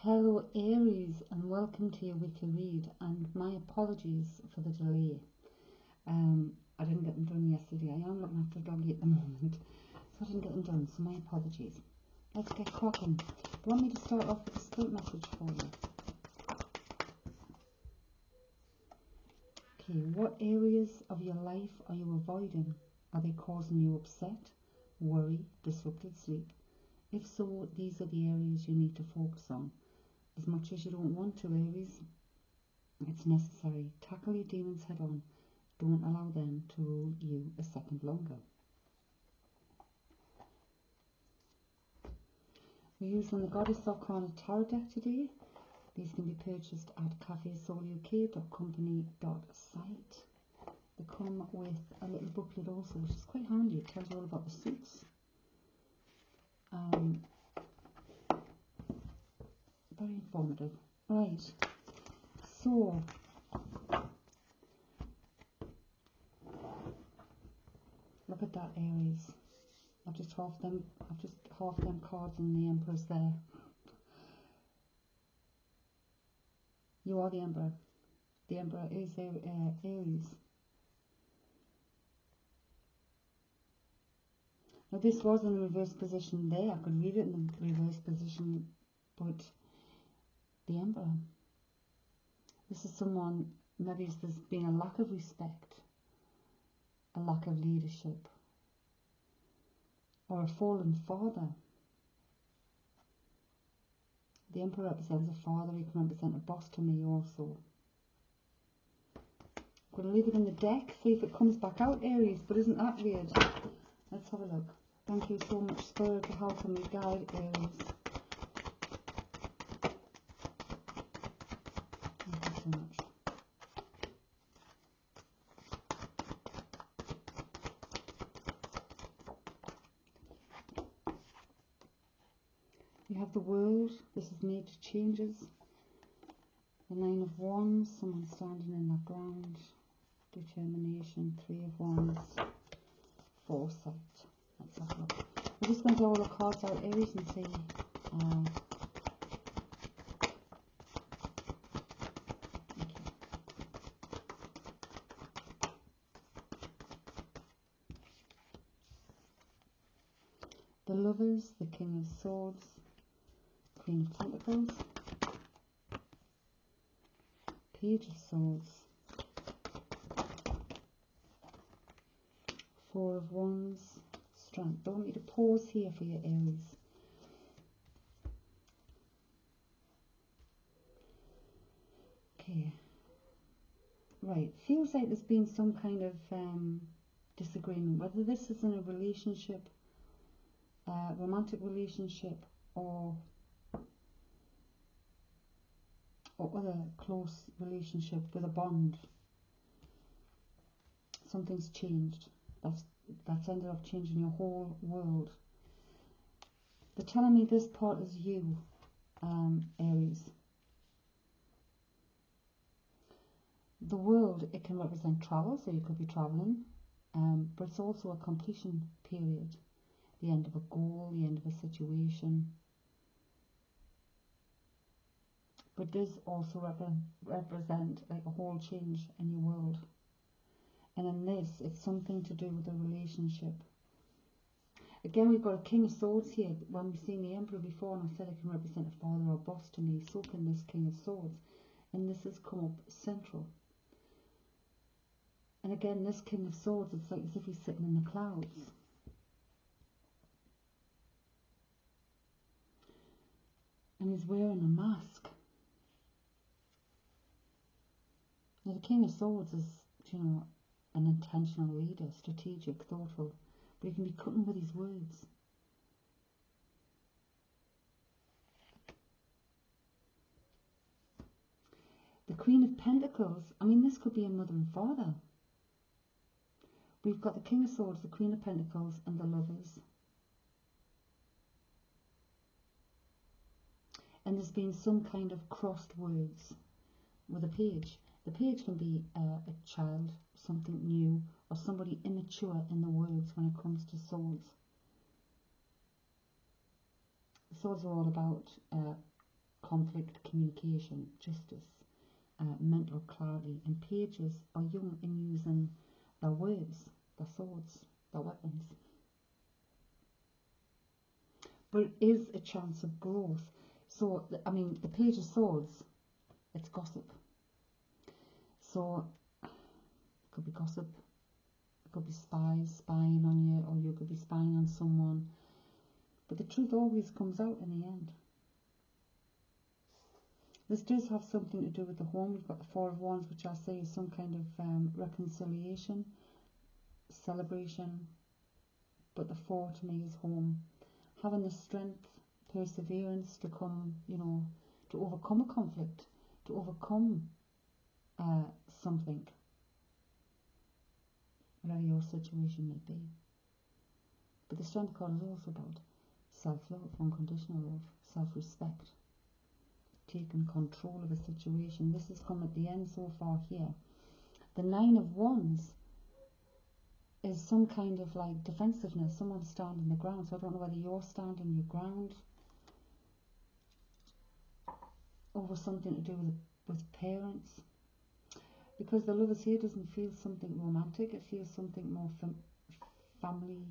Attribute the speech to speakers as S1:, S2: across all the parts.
S1: Hello Aries, and welcome to your weekly read, and my apologies for the delay. I didn't get them done yesterday. I am looking after a doggy at the moment, so I didn't get them done, so my apologies. Let's get cracking. Do you want me to start off with a spirit message for you? Okay, what areas of your life are you avoiding? Are they causing you upset, worry, disrupted sleep? If so, these are the areas you need to focus on. As much as you don't want to, Aries, it's necessary. Tackle your demons head on. Don't allow them to rule you a second longer. We're using the Goddess Arcana Tarot deck today. These can be purchased at cafesouluk.company.site. They come with a little booklet also, which is quite handy. It tells you all about the suits. Very informative. Right, so look at that, Aries. I've just half them cards and the Empress there. You are the Emperor. The Emperor is Aries. Now this was in the reverse position there. I could read it in the reverse position, but the Emperor. This is someone, maybe there's been a lack of respect, a lack of leadership, or a fallen father. The Emperor represents a father. He can represent a boss to me also. I'm going to leave it in the deck, see if it comes back out, Aries, but isn't that weird? Let's have a look. Thank you so much, Spirit, for helping me guide, Aries. Thank you so much. You have the World. This is major changes. The Nine of Wands, someone standing in the ground. Determination, Three of Wands. Foresight. Let's have a look. We're just going to get all the cards out, Aries, and see. The Lovers, the King of Swords, Queen of Pentacles, Page of Swords, Four of Wands, Strength. I want you to pause here for your Aries. Okay. Right. Feels like there's been some kind of disagreement, whether this is in a relationship, romantic relationship, or other close relationship with a bond. Something's changed. That's ended up changing your whole world. They're telling me this part is you, Aries. The World, it can represent travel, so you could be traveling, but it's also a completion period, the end of a goal, the end of a situation. But does also represent like a whole change in your world. And in this, it's something to do with a relationship. Again, we've got a King of Swords here. When we've seen the Emperor before, and I said it can represent a father or a boss to me, so can this King of Swords. And this has come up central. And again, this King of Swords, it's like as if he's sitting in the clouds. And he's wearing a mask. Now, the King of Swords is, you know, an intentional leader, strategic, thoughtful, but he can be cutting with his words. The Queen of Pentacles, I mean, this could be a mother and father. We've got the King of Swords, the Queen of Pentacles, and the Lovers. And there's been some kind of crossed words with a page. The page can be a child, something new, or somebody immature in the words when it comes to swords. The swords are all about conflict, communication, justice, mental clarity. And pages are young in using their words, their swords, their weapons. But it is a chance of growth. So, I mean, the page of swords, it's gossip. So, it could be gossip, it could be spies spying on you, or you could be spying on someone. But the truth always comes out in the end. This does have something to do with the home. We've got the Four of Wands, which I say is some kind of reconciliation, celebration. But the Four to me is home. Having the strength, perseverance to come, you know, to overcome a conflict, to overcome something, whatever your situation may be. But the Strength card is also about self-love, unconditional love, self-respect, taking control of a situation. This has come at the end so far here. The Nine of Wands is some kind of like defensiveness, someone standing the ground. So I don't know whether you're standing your ground over something to do with parents. Because the Lovers here doesn't feel something romantic, it feels something more family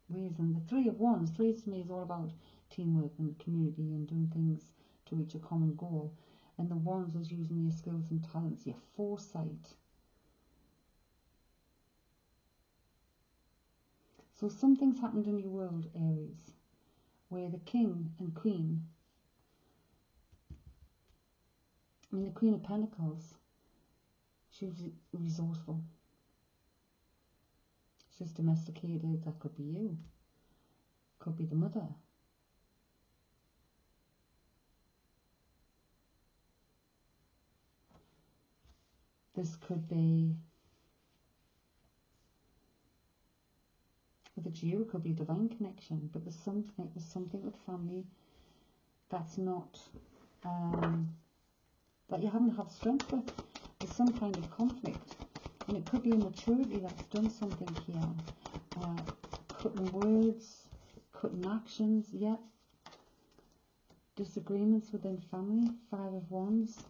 S1: ways. And the Three of Wands, three to me is all about teamwork and community and doing things to reach a common goal. And the Wands is using your skills and talents, your foresight. So something's happened in your world, Aries, where the King and Queen, I mean the Queen of Pentacles, she's resourceful. She's domesticated. That could be you. Could be the mother. This could be with a Jew, it could be a divine connection, but there's something with family that's not that you haven't had strength with. There's some kind of conflict, and it could be a maturity that's done something here. Cutting words, cutting actions, yeah. Disagreements within family. Five of Wands.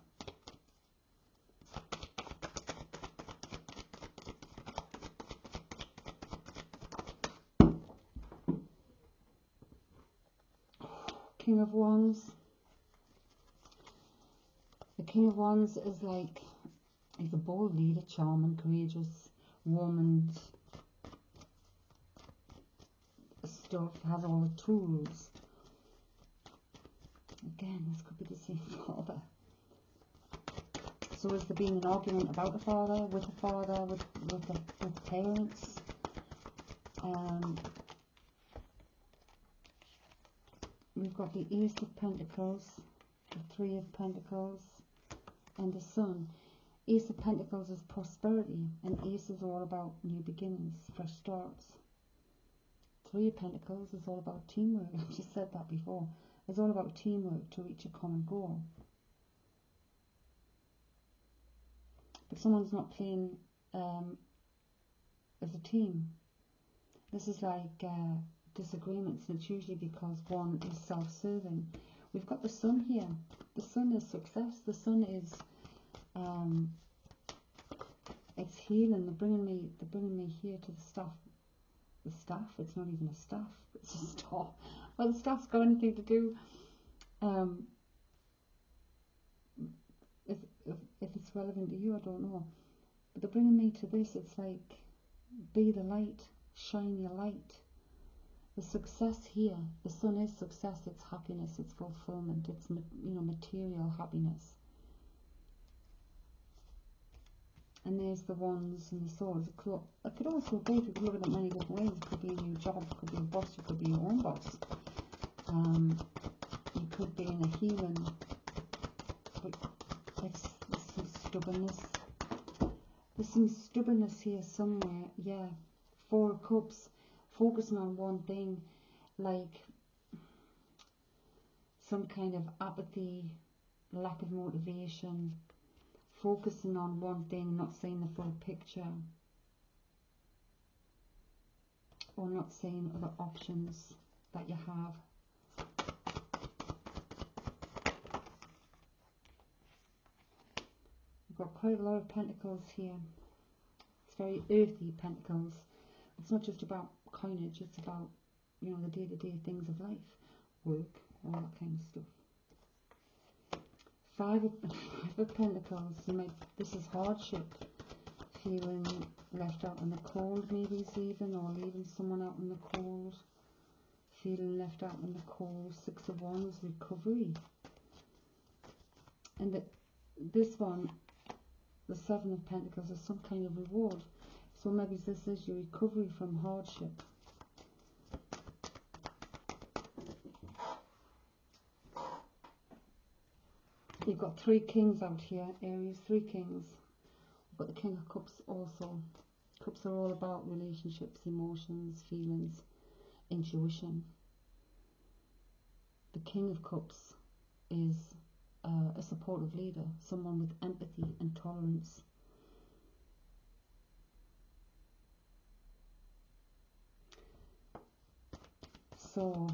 S1: King of Wands. The King of Wands is like, he's a bold leader, charming, courageous, woman stuff, has all the tools. Again, this could be the same father. So has there been an argument about the father, with parents? We've got the Ace of Pentacles, the Three of Pentacles, and the Sun. Ace of Pentacles is prosperity, and Ace is all about new beginnings, fresh starts. Three of Pentacles is all about teamwork. I've just said that before. It's all about teamwork to reach a common goal. But someone's not playing as a team. This is like disagreements, and it's usually because one is self-serving. We've got the Sun here. The Sun is success. The Sun is it's healing. They're bringing me here to the staff. The staff. It's not even a staff. It's a staff. Well, the staff's got anything to do. If it's relevant to you, I don't know. But they're bringing me to this. It's like, be the light, shine your light. The success here, the Sun is success. It's happiness. It's fulfillment. It's material happiness. And there's the Wands and the Swords. It could also be, if you could look at it many different ways. It could be a new job. It could be a boss. You could be your own boss. You could be in a healing. But there's some stubbornness. There's some stubbornness here somewhere. Yeah. Four of Cups. Focusing on one thing, like some kind of apathy, lack of motivation, focusing on one thing, not seeing the full picture, or not seeing other options that you have. quite a lot of pentacles here. It's very earthy pentacles. It's not just about coinage, it's about, you know, the day-to-day things of life, work, all that kind of stuff. Five of Pentacles, this is hardship, feeling left out in the cold, maybe even, or leaving someone out in the cold, feeling left out in the cold. Six of Wands, recovery. And this one, the Seven of Pentacles, is some kind of reward. So maybe this is your recovery from hardship. You've got three kings out here, Aries, three kings. We've got the King of Cups also. Cups are all about relationships, emotions, feelings, intuition. The King of Cups is a supportive leader, someone with empathy and tolerance. So,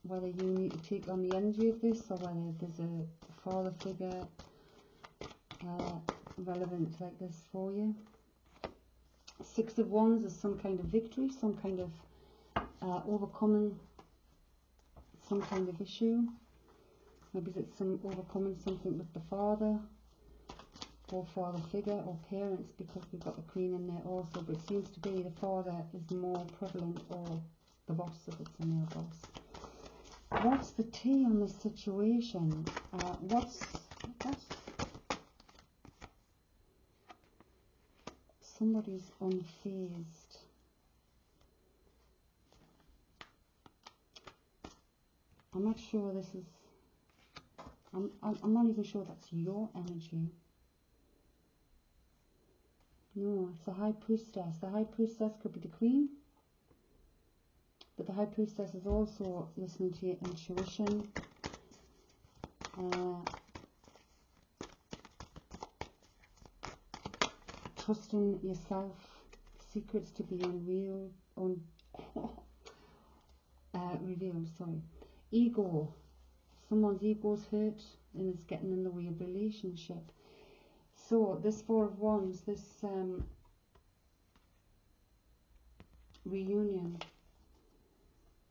S1: whether you need to take on the energy of this, or whether there's a father figure relevant like this for you. Six of Wands is some kind of victory, some kind of overcoming some kind of issue. Maybe it's overcoming something with the father, or father figure, or parents, because we've got the Queen in there also. But it seems to be the father is more prevalent, or the boss, if it's a male boss. What's the tea on this situation? What's somebody's unfazed. I'm not sure this is. I'm not even sure that's your energy. No, it's the High Priestess. The High Priestess could be the Queen, but the High Priestess is also listening to your intuition. Trusting yourself, secrets to be revealed. Sorry. Ego. Someone's ego's hurt and is getting in the way of relationship. So this Four of Wands, this reunion,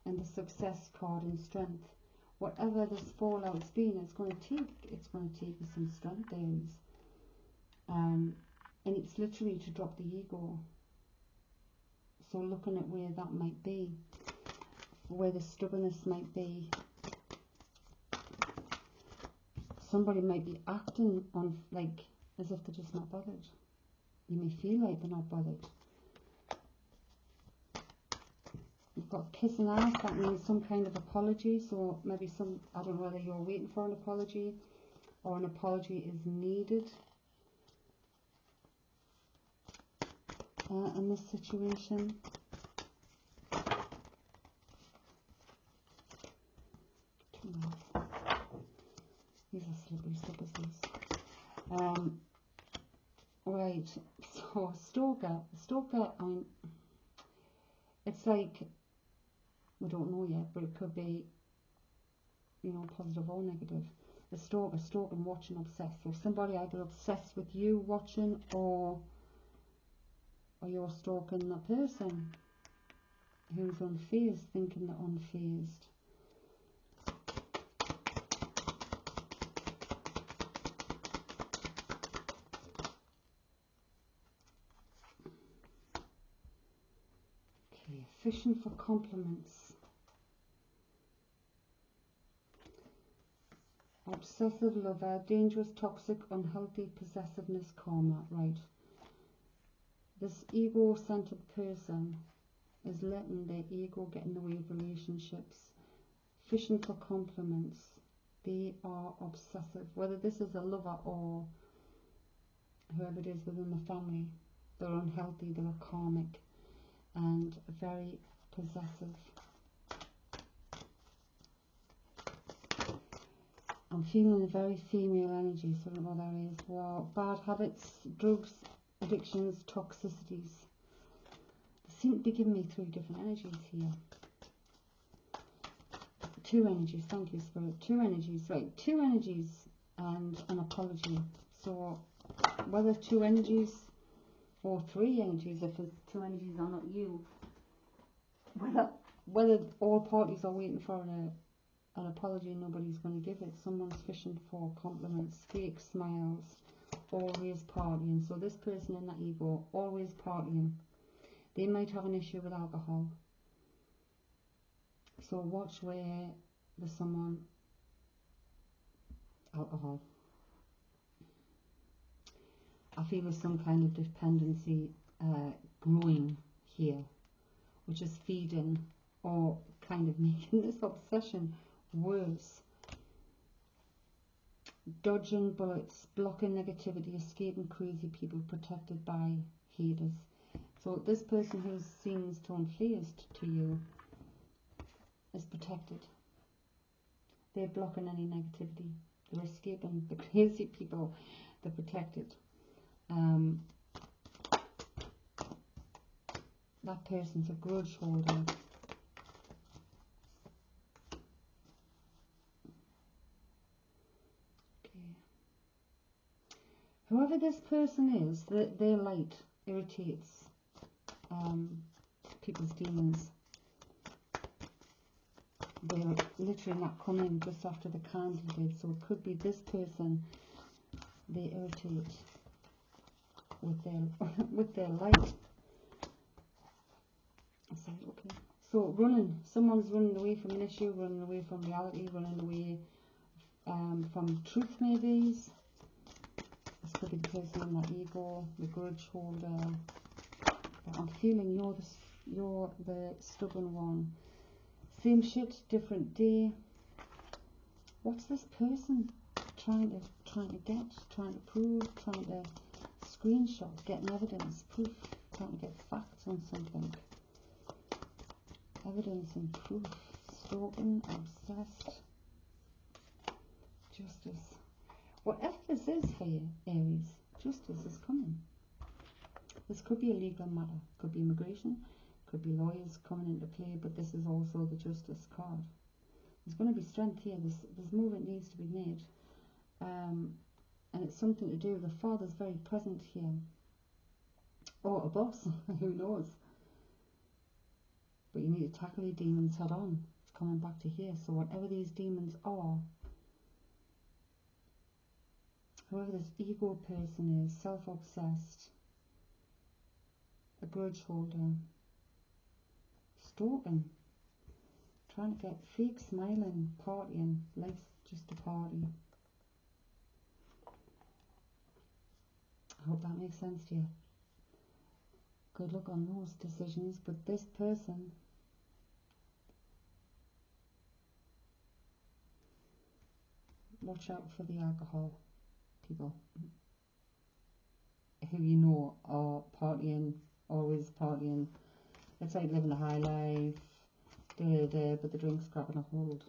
S1: and the Success card and strength. Whatever this fallout's been, it's going to take you some strength, Aries. And it's literally to drop the ego. So looking at where that might be, where the stubbornness might be. Somebody might be acting on like as if they're just not bothered. You may feel like they're not bothered. You've got kiss and ass, that means some kind of apology. So maybe I don't know whether you're waiting for an apology or an apology is needed in this situation. These are slippery slippers, these. Right, so stalker, I mean, it's like, we don't know yet, but it could be, you know, positive or negative. The stalker, stalking, watching, obsessed. So somebody either obsessed with you watching, or you're stalking that person who's unfazed, thinking they're unfazed. Okay, fishing for compliments. Obsessive lover, dangerous, toxic, unhealthy, possessiveness, karma. Right. This ego-centered person is letting their ego get in the way of relationships. Fishing for compliments. They are obsessive. Whether this is a lover or whoever it is within the family, they're unhealthy, they're karmic, and very possessive. I'm feeling a very female energy, so I don't know what that is. Wow. Bad habits, drugs, addictions, toxicities. They seem to be giving me three different energies here. Two energies, thank you, Spirit. Two energies, right. Two energies and an apology. So whether two energies or three energies, if it's two energies are not you, whether all parties are waiting for an apology, nobody's going to give it. Someone's fishing for compliments, fake smiles, always partying. So this person in that ego, always partying. They might have an issue with alcohol. So watch where there's someone, alcohol. I feel there's some kind of dependency growing here, which is feeding or kind of making this obsession worse. Dodging bullets, blocking negativity, escaping crazy people, protected by haters. So this person who seems to unfazed to you is protected. They're blocking any negativity. They're escaping the crazy people. They're protected. That person's a grudge holder. Okay. Whoever this person is, their light irritates people's demons. They're literally not coming just after the candle did, so it could be this person. They irritate with their light. Okay. So running, someone's running away from an issue, running away from reality, running away from truth maybe. This could be the person in that ego, the grudge holder. But I'm feeling you're the stubborn one. Same shit, different day. What's this person trying to get, trying to prove, trying to screenshot, getting evidence, proof, trying to get facts on something? Evidence and proof, stalking, obsessed, justice. Whatever this is for you, Aries, justice is coming. This could be a legal matter, could be immigration, could be lawyers coming into play, but this is also the justice card. There's going to be strength here. This movement needs to be made, and it's something to do. The father's very present here, or a boss, who knows. But you need to tackle your demons head on. It's coming back to here. So whatever these demons are, whoever this ego person is, self-obsessed, a grudge holder, stalking, trying to get fake smiling, partying, life's just a party. I hope that makes sense to you. Good luck on those decisions, but this person, watch out for the alcohol people who you know are partying, always partying. It's like living a high life, but the drink's grabbing a hold.